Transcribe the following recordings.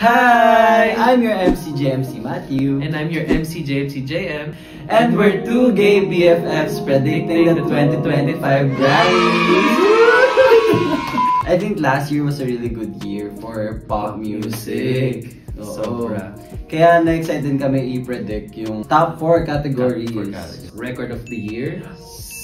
Hi! I'm your MC JMC Matthew. And I'm your MC JMC JM. And we're two gay BFFs predicting the 2025 Grammys. I think last year was a really good year for pop music. Sobra. Kaya na-excited kami i-predict yung top 4 categories. Record of the Year,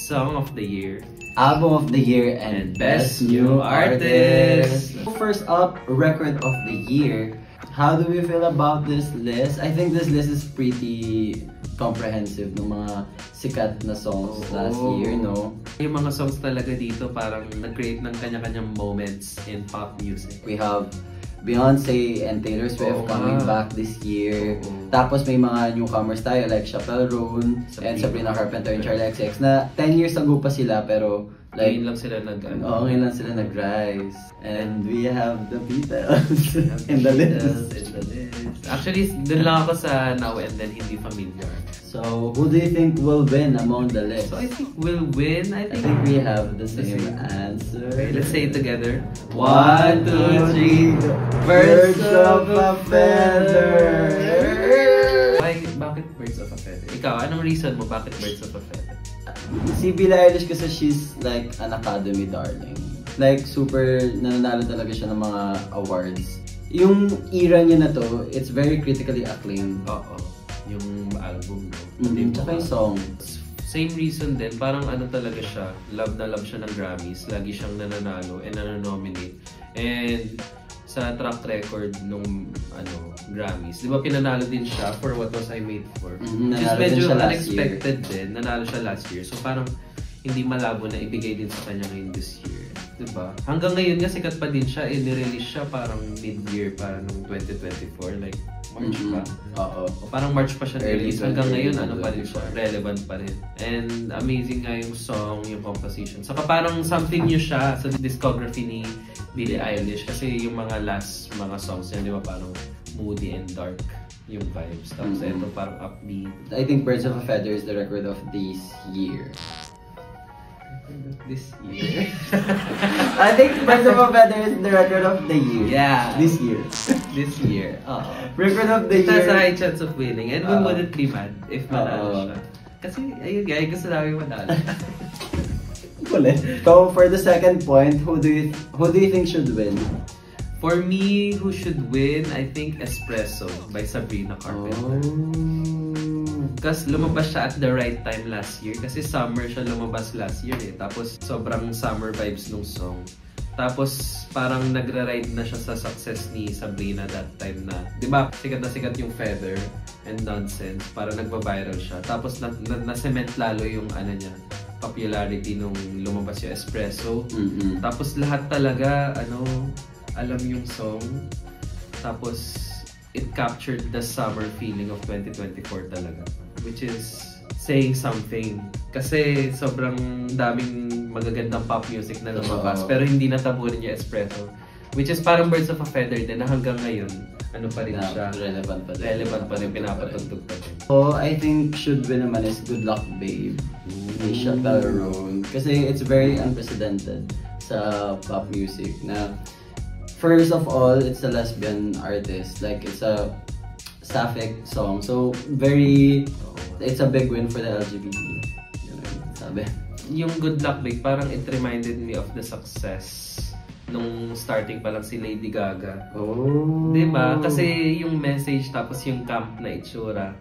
Song of the Year, Album of the Year, and Best New Artist. First up, Record of the Year. How do we feel about this list? I think this list is pretty comprehensive ng mga sikat na songs last year, no? Yung mga songs talaga dito parang nag-create ng kanya-kanyang moments in pop music. We have Beyonce and Taylor Swift coming back this year. Tapos may mga newcomers tayo like Chappell Roan and Sabrina Carpenter and Charli XCX na 10 years ago pa sila pero like ngayon lang sila ngayon lang sila nag-rise. And we have the Beatles in the list. Actually, dun lang ako sa Now and Then, hindi familiar. So, who do you think will win among the list? So, I think will win. I think we have the same answer. Okay, let's say it together. 1, 2, 3. Birds of a Feather. Bakit Birds of a Feather? Ikaw, anong reason mo bakit Birds of a Feather? Si Billie Eilish kasi she's like an Academy darling. Like, super nananalo talaga siya ng mga awards. Yung era niya na to, it's very critically acclaimed. Oo. Yung album, no? Tsaka yung songs. Same reason din, parang ano talaga siya, love na love siya ng Grammys. Lagi siyang nananalo and nananominate. And sa track record nung Grammys, di ba pinanalo din siya for What Was I Made For? Just medyo unexpected din, nanalo siya last year. So parang hindi malabo na ibigay din sa kanya ngayon this year. Diba? Hanggang ngayon nga sikat pa din siya, nirelease siya parang mid-year pa nung 2024, like March pa. Oo. Parang March pa siya release. Hanggang ngayon, ano pa rin siya, relevant pa rin. And amazing nga yung song, yung composition. Saka parang something new siya sa discography ni Billie Eilish kasi yung mga last mga songs niya, di ba, parang moody and dark yung vibes. Tapos ito parang upbeat. I think Birds of a Feather is the record of this year. This year? I think Birds of a Feather is the record of the year. Yeah. This year. This year. Record of the year. It has a high chance of winning. And we wouldn't be mad if manalo siya. Kasi, ayun guys, gusto namin manalo. So, for the second point, who do you think should win? For me, who should win, I think Espresso by Sabrina Carpenter. Kasi lumabas siya at the right time last year. Kasi summer siya lumabas last year eh. Tapos sobrang summer vibes nung song. Tapos parang nagra-ride na siya sa success ni Sabrina that time na. Diba sikat na sikat yung Feather and Nonsense. Parang nagba-viral siya. Tapos na-cement lalo yung niya, popularity nung lumabas yung Espresso. Tapos lahat talaga alam yung song. Tapos it captured the summer feeling of 2024 talaga. Which is saying something. Kasi sobrang daming magagandang pop music na lumabas. Pero hindi natabunan yung Espresso. Which is parang Birds of a Feather din na hanggang ngayon, pa rin siya. Relevant pa rin. Pinapatugtog pa rin. So, I think should win naman is Good Luck Babe. Ni Chappell Roan. Kasi it's very unprecedented sa pop music na first of all, it's a lesbian artist. Like, it's a sapphic song. So, it's a big win for the LGBT. Sabi. Yung Good Luck Babe, parang it reminded me of the success nung starting pa lang si Lady Gaga. Diba? Kasi yung message tapos yung camp na itsura,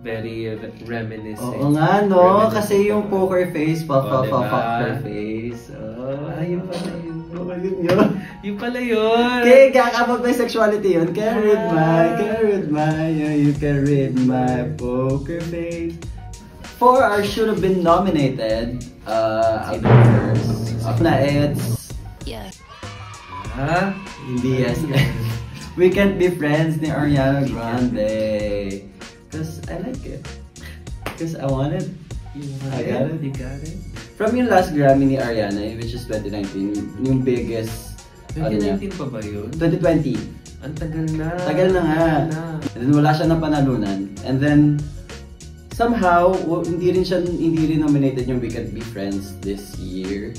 very reminiscent. Oo nga, no? Kasi yung poker face, poker face. Yun pala yun. Yung pala yun. Okay, kakabag may sexuality yun. You can read my poker face. For our should have been nominated, na it's... Hindi yes. We Can't Be Friends ni Ariana Grande. Because I like it. Because I want it. I got it. You got it. From yung last Grammy ni Ariana, which is 2019, yung biggest... 2019 pa ba yun? 2020. Ang tagal na. Tagal na nga. And then wala siya napanalunan. And then, somehow, hindi rin nominated yung We Can't Be Friends this year.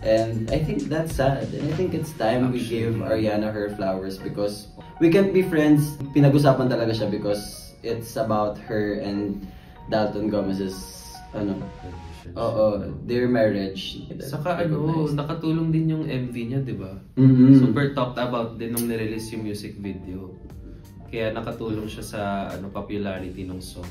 And I think that's sad. And I think it's time we give Ariana her flowers because we can't be friends. Pinag-usapan talaga siya because it's about her and Dalton Gomez's their marriage. Saka nakatulong din yung MV niya, di ba? Super talked about din nung nirelease yung music video. Kaya nakatulong siya sa popularity ng song.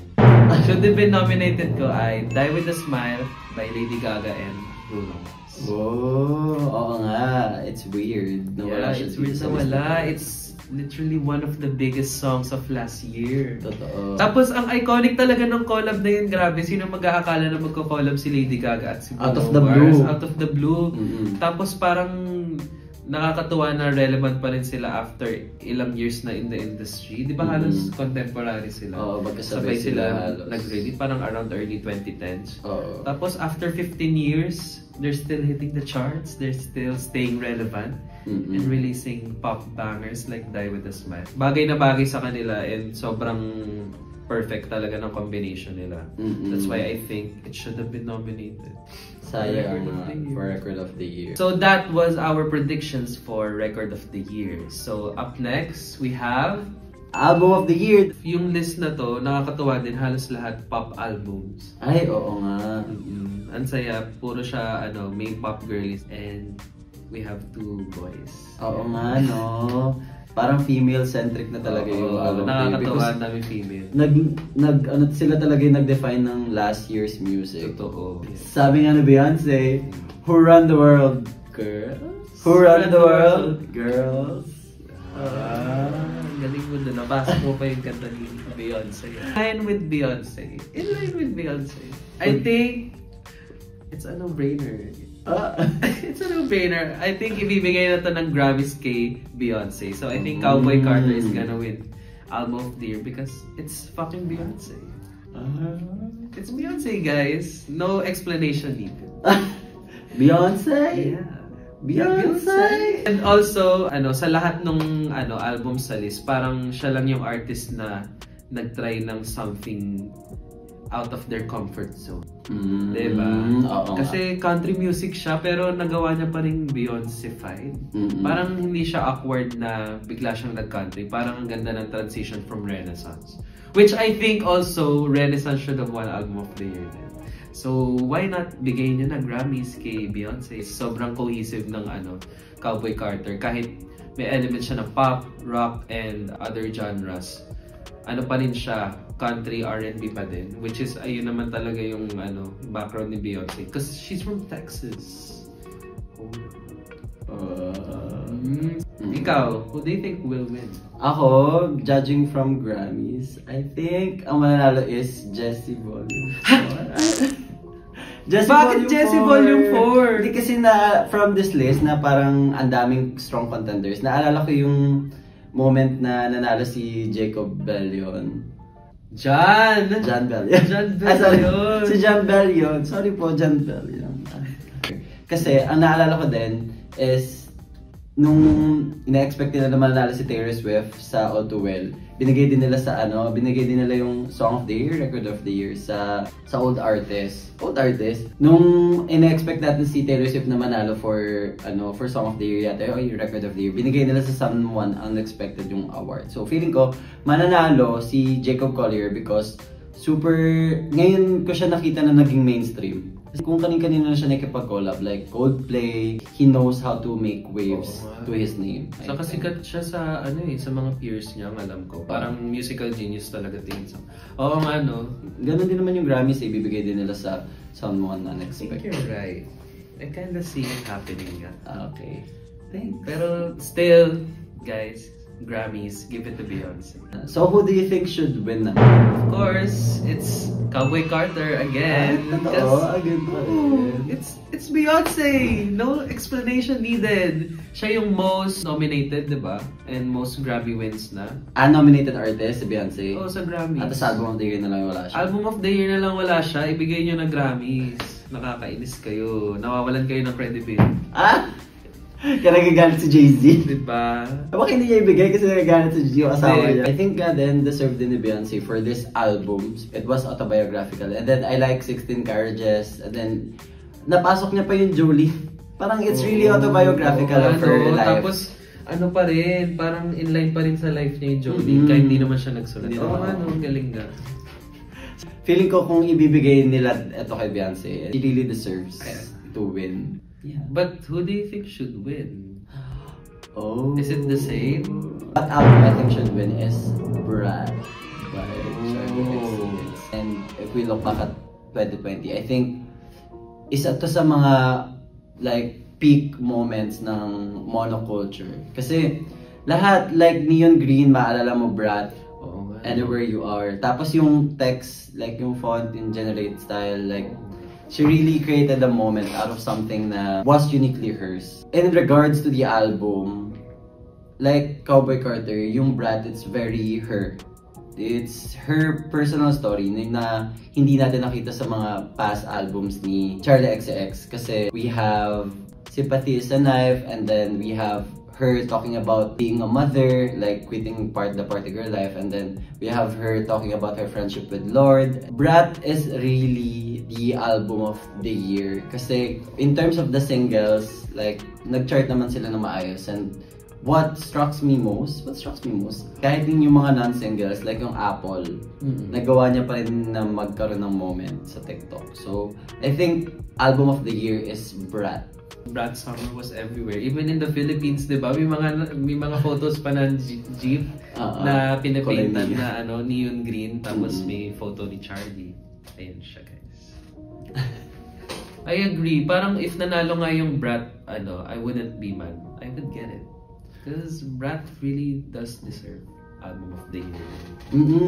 Should have been nominated ko ay Die With A Smile by Lady Gaga and Bruno Mars. Oo nga. It's weird. It's weird na wala. It's literally one of the biggest songs of last year. Totoo. Tapos ang iconic talaga ng collab na yun, grabe. Sino mag-aakala na magko-collab si Lady Gaga at si Bruno Mars? Out of the blue. Tapos parang nakakatuwa na relevant pa rin sila after ilang years na in the industry. Di ba halos contemporary sila? Magkasabay sila nag-ready, parang around early 2010s. Tapos after 15 years, they're still hitting the charts. They're still staying relevant and releasing pop bangers like Die With A Smile. Bagay na bagay sa kanila and sobrang perfect talaga ng combination nila. That's why I think it should have been nominated. Sayang for Record of the Year. So that was our predictions for Record of the Year. So up next, we have Album of the Year. Yung list na to, nakakatuwa din, halos lahat pop albums. Ay, oo nga. Ang saya, puro siya main pop girlies and we have two boys. Oo nga, no? Parang female-centric na talaga yung album. Nakakatawa namin female. Sila talaga yung nag-define ng last year's music. Totoo. Sabi nga ni Beyonce, who run the world? Girls? Who run the world? Girls? Galing mo na. Nabasa mo pa yung kanta ni Beyonce. In line with Beyonce. I think it's a no-brainer. It's a no-brainer. I think ibibigay na to ng Grammys kay Beyonce. So I think Cowboy Carter is gonna win Album of the Year because it's fucking Beyonce. It's Beyonce, guys. No explanation needed. Beyonce? Yeah. Beyonce! And also, sa lahat ng album sa list, parang siya lang yung artist na nag-try ng something out of their comfort zone. Diba? Kasi country music siya, pero nagawa niya pa rin Beyonce-fied. Parang hindi siya awkward na bigla siyang nag-country. Parang ang ganda ng transition from Renaissance. Which I think also, Renaissance should have won Album of the Year then. So, why not bigay niya na Grammys kay Beyonce? Sobrang cohesive ng Cowboy Carter. Kahit may element siya ng pop, rock, and other genres. Pa rin siya, country, R&B pa din. Which is, ayun naman talaga yung background ni Beyonce. Because she's from Texas. Ikaw, who do you think will win? Ako, judging from Grammys, I think ang mananalo is Jessie Volume 4. Bakit Jessie Volume 4? Hindi kasi from this list na parang ang daming strong contenders. Naalala ko yung moment na nanalo si Jacob Bellion. John Bellion. Si John Bellion. Sorry po, John Bellion. Kasi ang naalala ko din is nung ina-expect nila na manalo si Taylor Swift sa All Too Well, binigay din nila yung Song of the Year, Record of the Year sa Old Artist. Nung ina-expect natin si Taylor Swift na manalo for Song of the Year yata, yung Record of the Year, binigay nila sa someone unexpected yung award. So feeling ko mananalo si Jacob Collier because ngayon ko siya nakita na naging mainstream. Kung kanina na siya nakipag-collab, like Coldplay, he knows how to make waves to his name. Saka sikat siya sa sa mga peers niya, alam ko. Parang musical genius talaga tingin sa. Oo nga, no? Ganon din naman yung Grammys, ibibigay din nila sa someone unexpected. I think you're right. I kinda see it happening nga. Okay. Thanks. Pero still, guys, Grammys, give it to Beyonce. So who do you think should win na? Of course, it's Cowboy Carter again. It's Beyonce. No explanation needed. Siya yung most nominated, di ba? And most Grammy wins na. Nominated artist si Beyonce. Oo, sa Grammys. At sa Album of the Year na lang wala siya. Album of the Year na lang wala siya. Ibigay nyo na Grammys. Nakakainis kayo. Nawawalan kayo ng credibility. Kaya nagagalit si Jay-Z. Diba? Bakit hindi niya ibigay kasi nagagalit si Gio asawa niya? I think then deserved din ni Beyonce for this album. It was autobiographical. And then I like 16 Carriages. And then napasok niya pa yung Jolie. Parang it's really autobiographical of her life. Tapos, ano pa rin, parang inline pa rin sa life niya yung Jolene, kahit hindi naman siya nagsulat. Galing nga. Feeling ko kung ibibigay nila ito kay Beyonce, she really deserves to win. Yeah. But who do you think should win? Oh. Is it the same? What album I think should win is Brat by Charli XCX. And if we look back at 2020, I think isa to sa mga like peak moments ng monoculture. Kasi lahat like Neon Green, maalala mo Brat, Anywhere You Are. Tapos yung text, like yung font in Generate style, like she really created a moment out of something na was uniquely hers. In regards to the album, like Cowboy Carter, yung Brat, it's very her. It's her personal story na hindi natin nakita sa mga past albums ni Charli XCX. Kasi we have Sympathy is a Knife, and then we have her talking about being a mother, like quitting the party girl life, and then we have her talking about her friendship with Lorde. Brat is really the album of the year kasi in terms of the singles, like nag-chart naman sila na maayos, and what strikes me most, kahit din yung mga non-singles, like yung Apple, nagawa niya pa rin na magkaroon ng moment sa TikTok. So, I think album of the year is Brat. Brat Summer was everywhere. Even in the Philippines, di ba? May mga photos pa ng jeep na pinapaintan na neon green, tapos may photo ni Charli. Ayan siya, guys. I agree. Parang if nanalo nga yung Brat, I wouldn't be mad. I would get it. Because Brat really does deserve album of the year.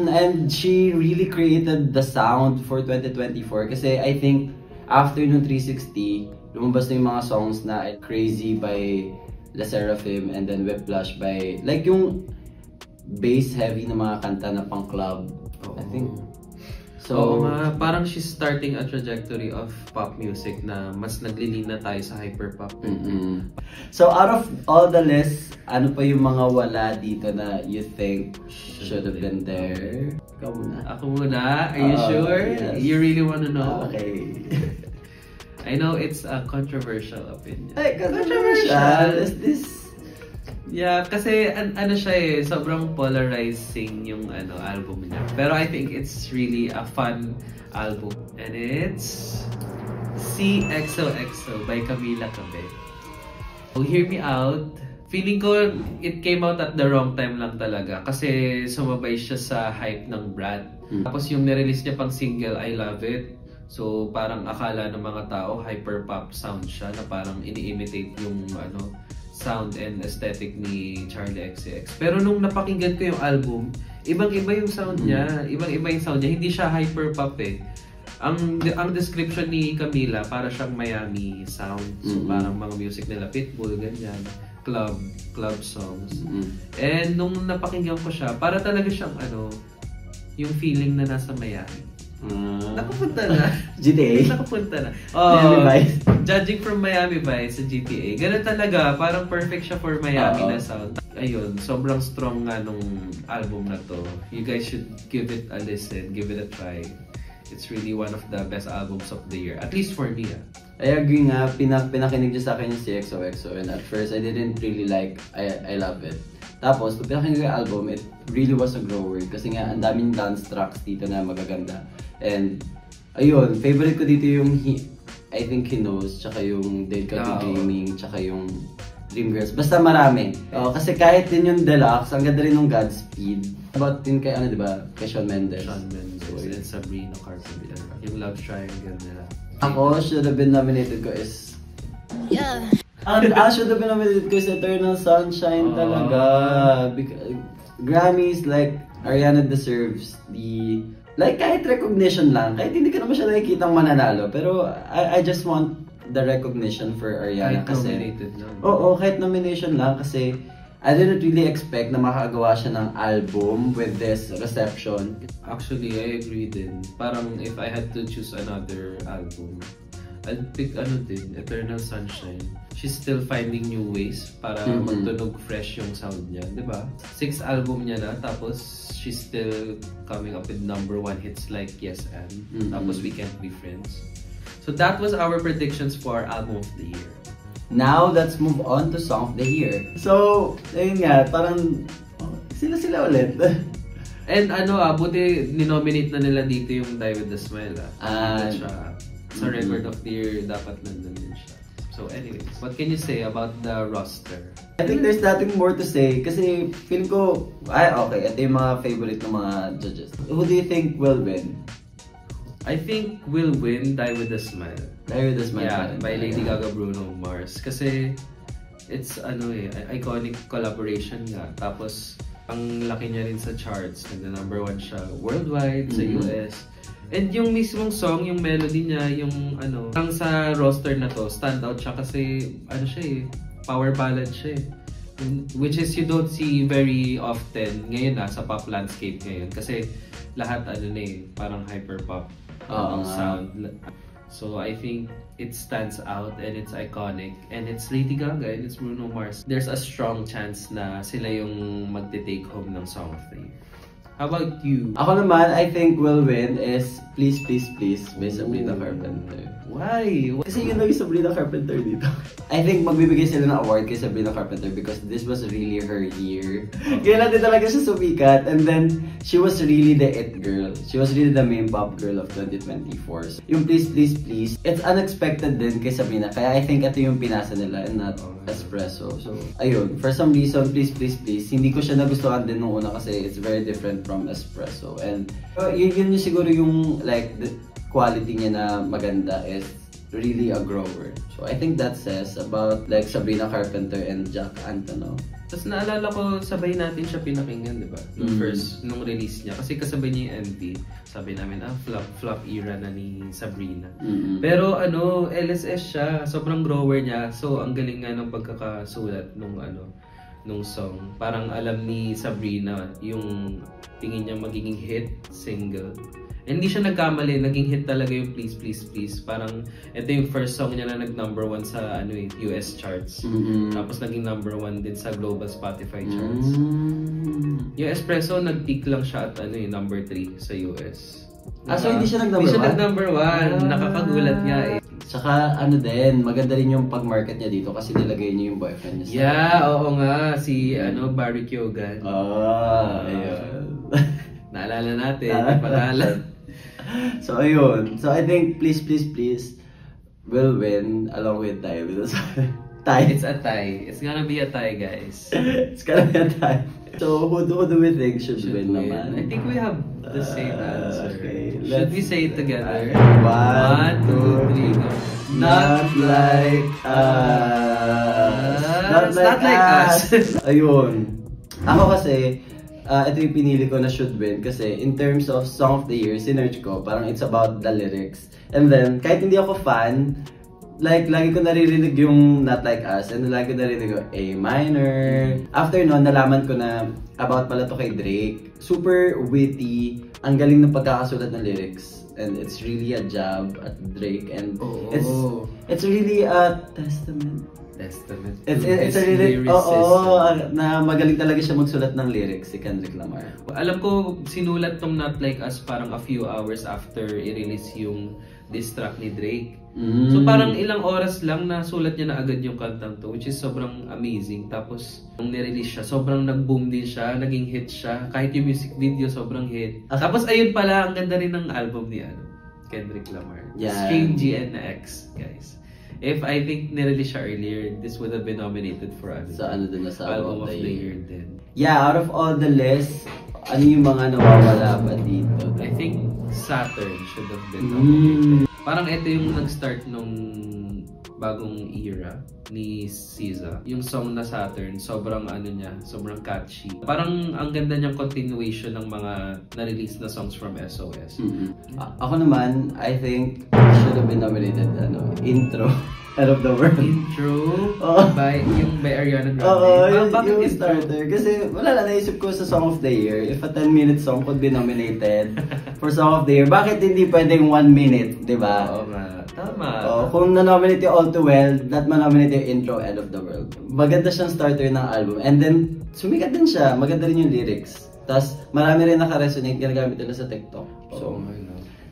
And she really created the sound for 2024 kasi I think after nung 360, lumabas na yung mga songs na Crazy by La Seraphim, and then Whiplash by, like yung bass heavy na mga kanta na pang club. I think. So, parang she's starting a trajectory of pop music na mas naglilin na tayo sa hyperpop. So out of all the lists, ano pa yung mga wala dito na you think should have been there? Ikaw muna. Ako muna? Are you sure? Yes. You really wanna know? Okay. I know it's a controversial opinion. Ay, controversial? Is this? Yeah, kasi ano siya sobrang polarizing yung album niya. Pero I think it's really a fun album. And it's CXOXO by Camila Cabello. So, Hear Me Out. Feeling ko it came out at the wrong time lang talaga kasi sumabay siya sa hype ng Brat. Tapos yung nirelease niya pang single, I Love It. So parang akala ng mga tao hyper pop sound siya na parang ini-imitate yung sound and aesthetic ni Charli XCX. Pero nung napakinggan ko yung album, ibang-iba yung sound niya. Ibang-iba yung sound niya. Hindi siya hyper pop eh. Ang description ni Camila para siyang Miami sound. So parang mga music nila Pitbull, ganyan. Club songs. And nung napakinggan ko siya, para talaga siyang yung feeling na nasa Miami. Nakapunta na. GTA? Nakapunta na. Miami Vice? Judging from Miami Vice sa GTA. Ganun talaga. Parang perfect siya for Miami na sound. Ayun, sobrang strong nga nung album na to. You guys should give it a listen. Give it a try. It's really one of the best albums of the year. At least for me. I agree nga. Pinakinig niya sa akin yung CXOXO. And at first, I didn't really like I Love It. Tapos, nung pinakinig ko yung album, it really was a grower. Kasi nga, ang daming dance tracks dito na magaganda. And, ayun, favorite ko dito yung I Think He Knows, tsaka yung Dead Got to Dreaming, tsaka yung Dreamgirls. Basta marami. Kasi kahit din yung Deluxe, ang ganda rin ng Godspeed. About din kay, diba? Kay Shawn Mendes. Shawn Mendes and Sabrina Carpenter. Yung Love Triangle nila. Ako, should have been nominated ko is... Yeah. Ang should have been nominated ko is Eternal Sunshine talaga. Grammys, like, Ariana deserves the... Like, kahit recognition lang, kahit hindi ka naman siya nakikitang mananalo, pero I just want the recognition for Ariana kahit kasi... nominated lang. Oo, kahit nomination lang kasi I didn't really expect na makagawa siya ng album with this reception. Actually, I agree din. Parang if I had to choose another album, I'd pick Eternal Sunshine. She's still finding new ways para magtunog fresh yung sound niya, di ba? 6th album niya na, tapos she's still coming up with #1 hits like Yes and tapos We Can't Be Friends. So that was our predictions for album of the year. Now, let's move on to Song of the Year. So, ayun nga, parang sila ulit. And buti ninominate na nila dito yung Die With A Smile. Sa Record of the Year, dapat nandun din siya. So anyways, what can you say about the roster? I think there's nothing more to say kasi feeling ko, okay, ito yung mga favorite ng mga judges. Who do you think will win? I think will win Die With A Smile. Die With A Smile. Yeah, by Lady Gaga, Bruno Mars. Kasi it's iconic collaboration nga. Tapos ang laki niya rin sa charts. Nagna-number 1 siya worldwide, sa US. And yung mismong song, yung melody niya, yung ang sa roster na to, stand out siya kasi power ballad siya eh. Which is you don't see very often ngayon sa pop landscape ngayon kasi lahat parang hyper pop sound. So I think it stands out and it's iconic and it's Lady Gaga and it's Bruno Mars. There's a strong chance na sila yung magte-take home ng Song of the Year. How about you? Ako naman, I think will win is Please Please Please by Sabrina Carpenter. Why? Kasi yun yung Sabrina Carpenter dito. I think magbibigay sila ng award kay Sabrina Carpenter because this was really her year. Kaya natin talaga siya sumikat and then she was really the it girl. She was really the main pop girl of 2024. So, yung Please Please Please, it's unexpected din kay Sabrina. Kaya I think ito yung pinasa nila and not Espresso. So, ayun. For some reason, Please Please Please, hindi ko siya nagustuhan din nung una kasi it's very different from Espresso. And yun yung siguro yung like the quality niya na maganda is really a grower. So I think that says about like Sabrina Carpenter and Jack Antonoff. Tapos naalala ko, sabay natin siya pinakinggan, di ba? Nung release niya. Kasi kasabay niya yung MV. Sabi namin, flop era na ni Sabrina. Pero LSS siya. Sobrang grower niya. So ang galing nga ng pagkakasulat nung song. Parang alam ni Sabrina yung tingin niya magiging hit single. Hindi siya nagkamali, naging hit talaga yung Please Please Please. Parang ito yung first song niya na nag-number 1 sa US charts. Tapos naging number 1 din sa global Spotify charts. Yung Espresso nag-peak lang siya at number 3 sa US. So hindi siya nag-number 1? Hindi siya nag-number 1. Nakakagulat nga eh. Tsaka din, maganda rin yung pag-market niya dito kasi nilagay niya yung boyfriend niya. Yeah, oo nga. Si Barry Keoghan. Ayun. Naalala natin. So ayun. So I think Please Please Please will win along with Die With A Smile. Tie. It's a tie. It's gonna be a tie, guys. It's gonna be a tie. So who do we think should win naman? I think we have the same answer. Okay, should we say it together? 1, 2, 3, go. Not like us. Not like us. Ayun. Ako kasi ito yung pinili ko na should win kasi in terms of Song of the Year, sinerch ko, parang it's about the lyrics. And then, kahit hindi ako fan, like, lagi ko naririnig yung Not Like Us and lagi ko naririnig yung A minor. After nun, nalaman ko na about pala to kay Drake. Super witty, ang galing ng pagkakasulat ng lyrics. And it's really a jab at Drake and it's really a testament. It's a really, na magaling talaga siya magsulat ng lyrics si Kendrick Lamar. Alam ko, sinulat tong Not Like Us parang a few hours after i-release yung diss track ni Drake. So parang ilang oras lang na sulat niya na agad yung kantang to, which is sobrang amazing. Tapos nung ni-release siya, sobrang nag-boom din siya, naging hit siya. Kahit yung music video, sobrang hit. Tapos ayun pala, ang ganda rin ng album ni Kendrick Lamar. Stream GNX, guys. If I think nirelease siya earlier, this would have been nominated for sa album of the year din. Yeah, out of all the lists, ano yung mga nawawala pa dito? I think Saturn should have been nominated. Parang ito yung nag-start nung bagong era ni SZA. Yung song na Saturn, sobrang sobrang catchy. Parang ang ganda niyang continuation ng mga na-release na songs from SOS. Ako naman, I think should have been nominated Intro. End of the World. Intro? By Ariana Grande. Bakit yung starter? Kasi wala na, naisip ko sa Song of the Year, if a 10-minute song could be nominated for Song of the Year, bakit hindi pwedeng 1 minute, di ba? Oo nga. Tama. Kung na-nominate yung All Too Well, that ma-nominate yung Intro, End of the World. Maganda siyang starter ng album. And then, sumikat din siya. Maganda rin yung lyrics. Tapos, marami rin naka-resonate, ginagamit nila sa TikTok. So,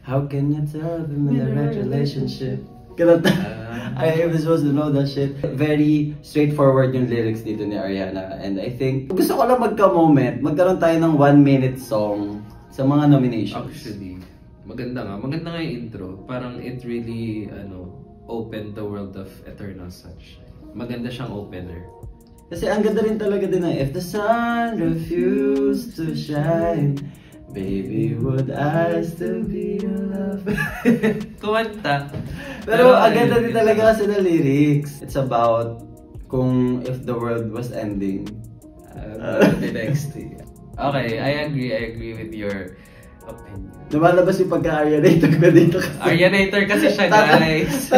how can you tell them in a right relationship? Kinanta. I was supposed to know that shit. Very straightforward yung lyrics dito ni Ariana. And I think, gusto ko lang magka-moment, magkaroon tayo ng 1-minute song sa mga nominations. Actually, maganda nga yung intro. Parang it really, opened the world of Eternal Sunshine. Maganda siyang opener. Kasi ang ganda rin talaga din na, if the sun refused to shine, baby, would I still be your love? Kumanta. Pero ang ganda din talaga kasi na lyrics. It's about kung if the world was ending. The next thing. Okay, I agree with your opinion. Lumalabas yung pagka-Arianator ko dito kasi. Arianator kasi siya, guys.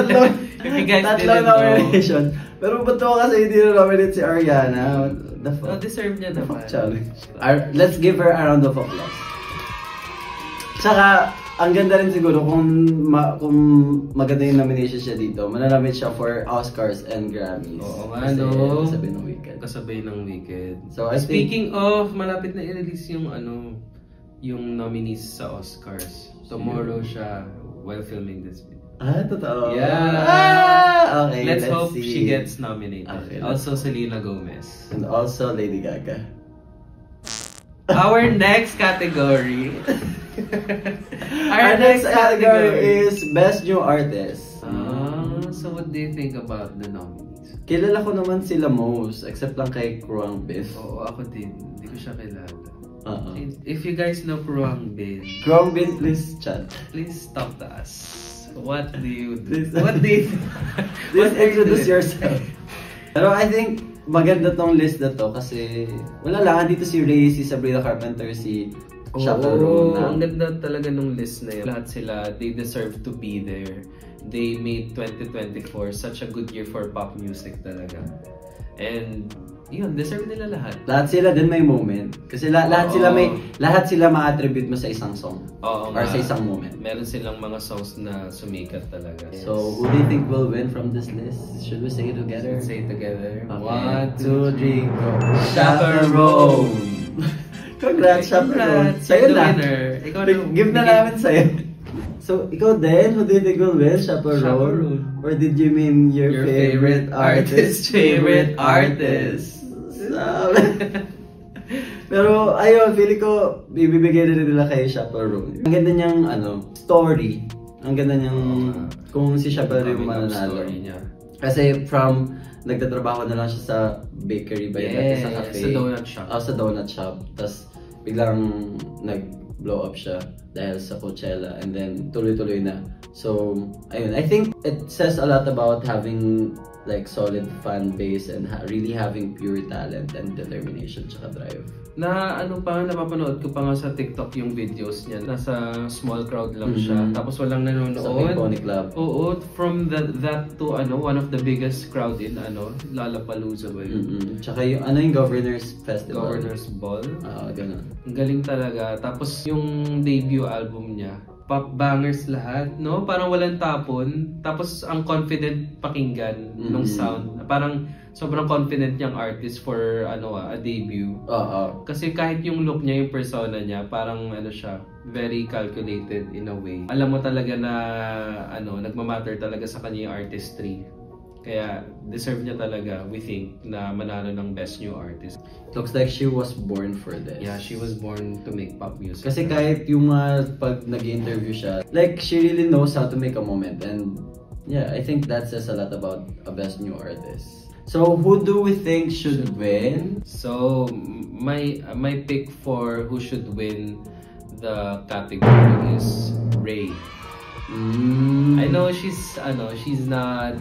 If you guys tatlong didn't know. nomination. Pero ba't ako kasi hindi na-nominate si Ariana? The fuck? Deserve niya naman. Challenge. Let's give her a round of applause. Tsaka, ang ganda rin siguro kung maganda yung nomination siya dito, mananamit siya for Oscars and Grammys. Oo nga, no? Kasabay ng Wicked. Kasabay ng Wicked. So, Speaking of, malapit na i-release yung yung nominees sa Oscars. Tomorrow siya while filming this video. Totoo? Yeah! Okay, let's see. hope she gets nominated. Okay, also Selena Gomez. And also Lady Gaga. Our next category. Our next category is Best New Artist. So what do you think about the nominees? Kilala ko naman sila most, except lang kay Kruang Bin. Oo, ako din. Hindi ko siya kilala. If you guys know Kruang Bin, please chat. Please talk to us. What do you do? Please, What do you do? please introduce yourself. Pero I think maganda tong list na to kasi wala lang, dito si Ray, si Sabrina Carpenter, si Chaperone. Ang ganda talaga nung list na yun. Lahat sila, they deserve to be there. They made 2024 such a good year for pop music talaga. And yun, deserve nila lahat. Lahat sila din may moment. Kasi lahat sila ma-attribute mo sa isang song. Or sa isang moment. Meron silang mga songs na sumikat talaga. Yes. So, who do you think will win from this list? Should we say it together? Let's say it together. Okay. 1, 2, 3, go. Chaperone! Congrats, Chaperone! Sa'yo na. Give na namin sa'yo. So, ikaw din, who do you think will win? Chaperone? Or did you mean your favorite artist? Favorite artist. Pero ayun, feeling ko bibigay rin nila kay Chaperone. Ang ganda niyang story. Ang ganda niyang kung si Chaperone yung mananalo. Kasi from nagtatrabaho na lang siya sa bakery ba yun? Sa cafe. Sa donut shop. Sa donut shop. Tapos biglang nag-blow up siya dahil sa Coachella and then tuloy-tuloy na. So, ayun. I think it says a lot about having like solid fan base and really having pure talent and determination tsaka drive. Napapanood ko pa nga sa TikTok yung videos niya. Nasa small crowd lang siya. Tapos walang nanonood. Sa Big Pony Club. Oo, from that to one of the biggest crowd in Lollapalooza ba yun? Tsaka yung Governor's Festival. Governor's Ball. Ganun. Ang galing talaga. Tapos yung debut album niya, pop bangers lahat, no? Parang walang tapon. Tapos ang confident pakinggan nung sound. Parang sobrang confident niyang artist for a debut. Kasi kahit yung look niya, yung persona niya, parang siya, very calculated in a way. Alam mo talaga na nagmamatter talaga sa kanya yung artistry. Kaya deserve niya talaga, we think, na manalo ng Best New Artist. Looks like she was born for this. Yeah, she was born to make pop music. Kasi kahit yung pag nag-interview siya, like she really knows how to make a moment. And yeah, I think that says a lot about a Best New Artist. So who do we think should win? So my pick for who should win the category is Ray. I know she's not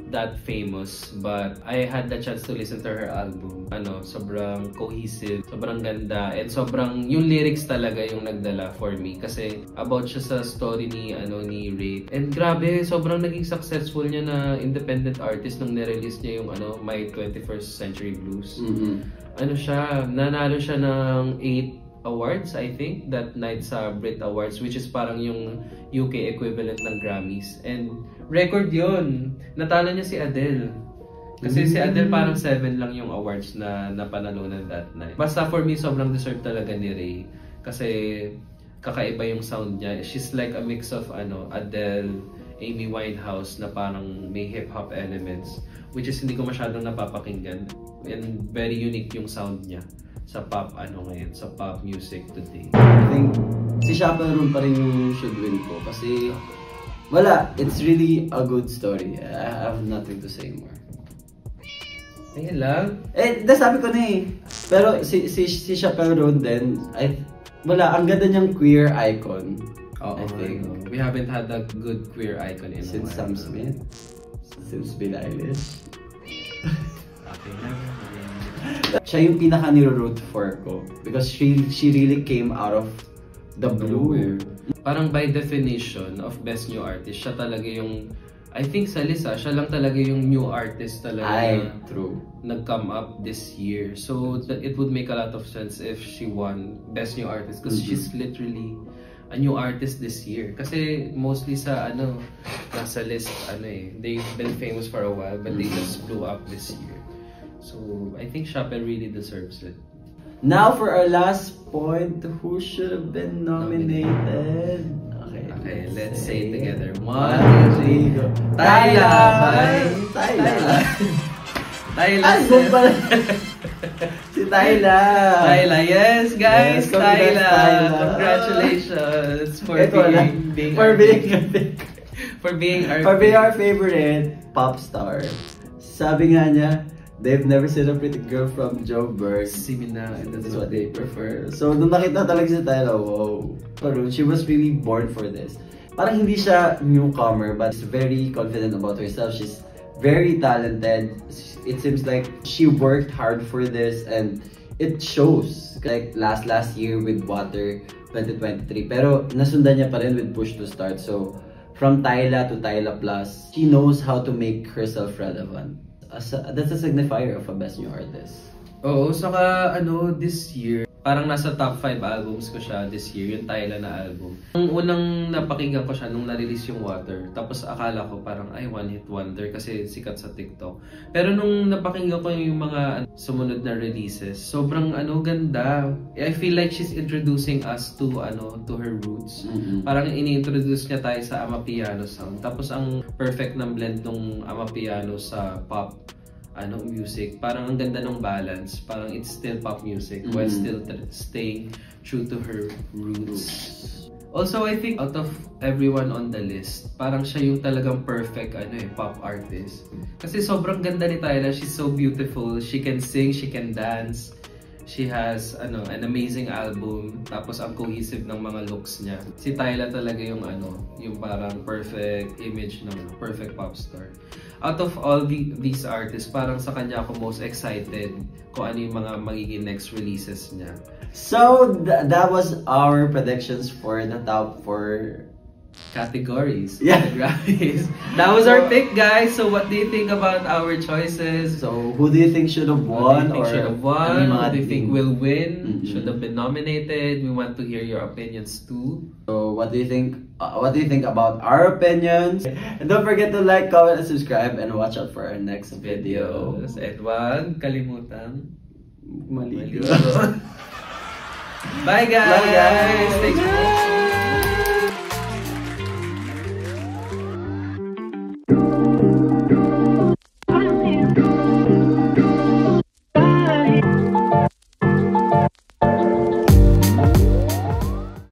that famous, but I had the chance to listen to her album. Sobrang cohesive, sobrang ganda, and sobrang yung lyrics talaga yung nagdala for me kasi about siya sa story ni Ray. And grabe, sobrang naging successful niya na independent artist nung nirelease niya yung My 21st Century Blues. Nanalo siya ng 8 awards, I think, that night sa Brit Awards, which is parang yung UK equivalent ng Grammys. And record yun. Natalo niya si Adele. Kasi si Adele parang 7 lang yung awards na napanalunan that night. Basta for me, sobrang deserve talaga ni Ray. Kasi kakaiba yung sound niya. She's like a mix of Adele, Amy Winehouse na parang may hip-hop elements, which is hindi ko masyadong napapakinggan. And very unique yung sound niya sa pop ngayon, sa pop music today. I think si Chappell Roan pa rin yung should win ko kasi wala, it's really a good story. I have nothing to say more. Ayun lang. Sabi ko na eh. Pero si Chappell Roan din, wala, ang ganda niyang queer icon. I think. We haven't had a good queer icon in since Sam Smith. Since Billie Eilish. Okay na. Siya yung pinaka niro-root for ko because she really came out of the blue. Parang by definition of best new artist, siya talaga yung, I think sa Lisa, siya lang talaga yung new artist talaga true. Nag-come up this year. So it would make a lot of sense if she won best new artist because she's literally a new artist this year. Kasi mostly sa nasa list they've been famous for a while but they just blew up this year. So I think Chappell really deserves it. Now for our last point, who should have been nominated? Okay, let's say it together. 1, 2, 3, go. Tyla! Si Tyla! Tyla, yes guys! Yes, Tyla! Congratulations for being our favorite pop star. Sabi nga niya, they've never seen a pretty girl from Joburg. And that's what they prefer. So, nung nakita talaga si Tyla, wow. Pero she was really born for this. Parang hindi siya newcomer, but she's very confident about herself. She's very talented. It seems like she worked hard for this and it shows. Like last year with Water 2023. Pero nasundan niya pa rin with Push to Start. So, from Tyla to Tyla Plus, she knows how to make herself relevant. That's a signifier of a best new artist. Oo, saka this year, parang nasa top 5 albums ko siya this year, yung Tyla na album. Ang unang napakinggan ko siya nung na-release yung Water, tapos akala ko parang one hit wonder kasi sikat sa TikTok. Pero nung napakinggan ko yung mga sumunod na releases, sobrang ganda. I feel like she's introducing us to her roots. Parang ini-introduce niya tayo sa Amapiano sound. Tapos ang perfect ng blend ng Amapiano sa pop music, parang ang ganda ng balance, parang it's still pop music while still staying true to her roots. Also, I think out of everyone on the list, parang siya yung talagang perfect pop artist. Kasi sobrang ganda ni Tyla, she's so beautiful, she can sing, she can dance. She has an amazing album, tapos ang cohesive ng mga looks niya. Si Tyla talaga yung yung parang perfect image ng perfect pop star. Out of all these artists, parang sa kanya ako most excited kung ano yung mga magiging next releases niya. So that was our predictions for the top 4 categories. Yeah. That was our pick, guys. So what do you think about our choices? So who do you think should have won? Who do you think will win? Should have been nominated? We want to hear your opinions too. So what do you think? What do you think about our opinions? And don't forget to like, comment, and subscribe, and watch out for our next video. And wag kalimutan maligo. Bye guys. Bye guys. Thanks for watching.